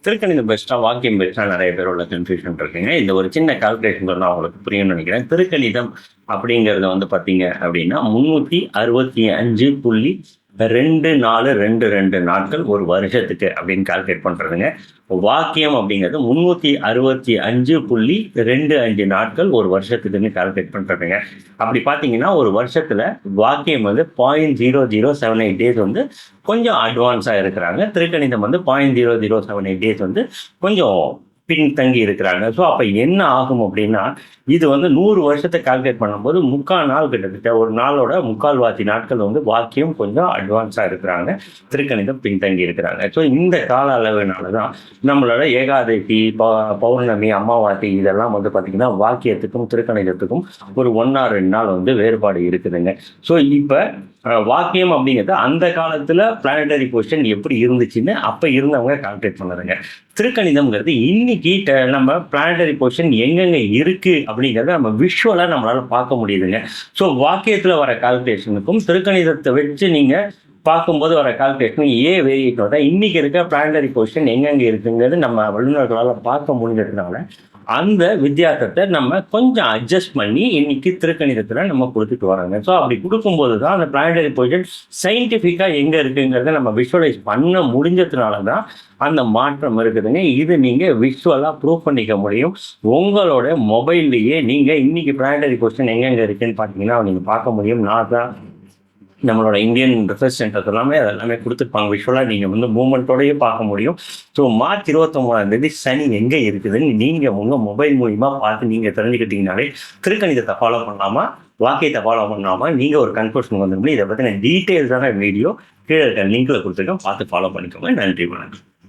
திருக்கணிதம் பெஸ்ட்டாக வாக்கியம் பெஸ்ட்டாக நிறைய பேரோட கன்ஃபியூஷன் இருக்குங்க. இந்த ஒரு சின்ன கால்குலேஷன் சொன்னால் அவங்களுக்கு புரியும்னு நினைக்கிறேன். திருக்கணிதம் அப்படிங்கிறது வந்து பார்த்தீங்க அப்படின்னா 365.2422 நாட்கள் ஒரு வருஷத்துக்கு அப்படின்னு கால்குலேட் பண்ணுறதுங்க. வாக்கியம் அப்படிங்கிறது 365.25 நாட்கள் ஒரு வருஷத்துக்குன்னு கால்குலேட் பண்ணுறதுங்க. அப்படி பார்த்தீங்கன்னா ஒரு வருஷத்தில் வாக்கியம் வந்து 0.0078 டேஸ் வந்து கொஞ்சம் அட்வான்ஸாக இருக்கிறாங்க. திருக்கணிதம் வந்து 0.0078 டேஸ் வந்து கொஞ்சம் பின்தங்கி இருக்கிறாங்க. ஸோ அப்போ என்ன ஆகும் அப்படின்னா, இது வந்து 100 வருஷத்தை கால்குலேட் பண்ணும்போது 3/4 நாள், கிட்டத்தட்ட ஒரு நாளோட 3/4 நாட்கள் வந்து வாக்கியம் கொஞ்சம் அட்வான்ஸாக இருக்கிறாங்க, திருக்கணிதம் பின்தங்கி இருக்கிறாங்க. ஸோ இந்த கால அளவினால தான் நம்மளோட ஏகாதசி, பௌர்ணமி, அமாவாசை இதெல்லாம் வந்து பார்த்திங்கன்னா வாக்கியத்துக்கும் திருக்கணிதத்துக்கும் ஒரு 1 or 2 நாள் வந்து வேறுபாடு இருக்குதுங்க. ஸோ இப்போ வாக்கியம் அப்படிங்கிறது அந்த காலத்தில் பிளானட்டரி பொசிஷன் எப்படி இருந்துச்சுன்னு அப்போ இருந்தவங்க கால்குலேட் பண்ணுறதுங்க. திருக்கணிதம்ங்கிறது இன்னைக்கு நம்ம பிளானட்டரி பொசிஷன் எங்கெங்க இருக்கு அப்படிங்கிறத நம்ம விஷுவலாக நம்மளால பார்க்க முடியுதுங்க. ஸோ வாக்கியத்தில் வர கால்குலேஷனுக்கும் திருக்கணிதத்தை வச்சு நீங்கள் பார்க்கும்போது வர கால்குலேஷன் வேரியேஷன் தான் இன்னைக்கு இருக்க பிளானட்டரி பொசிஷன் எங்கெங்கே இருக்குங்கிறது நம்ம வல்லுநர்களால் பார்க்க முடிஞ்சதுனால அந்த வித்தியாசத்தை நம்ம கொஞ்சம் அட்ஜஸ்ட் பண்ணி இன்னைக்கு திருக்கணிதத்தில் நம்ம கொடுத்துட்டு வரோங்க. ஸோ அப்படி கொடுக்கும்போது தான் அந்த பிளானட்டரி பொசிஷன் சயின்டிஃபிக்காக எங்கே இருக்குங்கிறத நம்ம விஷுவலைஸ் பண்ண முடிஞ்சதுனால தான் அந்த மாற்றம் இருக்குதுங்க. இது நீங்கள் விஷுவலாக ப்ரூவ் பண்ணிக்க முடியும். உங்களோட மொபைல்லையே நீங்கள் இன்னைக்கு பிளானட்டரி பொசிஷன் எங்கெங்கே இருக்குன்னு பார்த்தீங்கன்னா நீங்கள் பார்க்க முடியும். நான் தான் நம்மளோட இந்தியன் ரிசர்ச் சென்டர்ஸ் அதெல்லாமே கொடுத்துருப்பாங்க. விஷுவலாக நீங்கள் வந்து மூமெண்ட்டோடையே பார்க்க முடியும். ஸோ மார்ச் 29 சனி எங்கே இருக்குதுன்னு நீங்கள் உங்கள் மொபைல் மூலிமா பார்த்து நீங்கள் தெரிஞ்சுக்கிட்டீங்கனாலே திருக்கணிதத்தை ஃபாலோ பண்ணாமல் வாக்கியத்தை ஃபாலோ பண்ணாமல் நீங்கள் ஒரு கன்க்ளூஷன் வந்துருக்கணும். இதை பற்றின டீட்டெயில்ஸான வீடியோ கீழே இருக்க லிங்க்கில் கொடுத்துருக்கேன், பார்த்து ஃபாலோ பண்ணிக்கோங்க. நன்றி, வணக்கம்.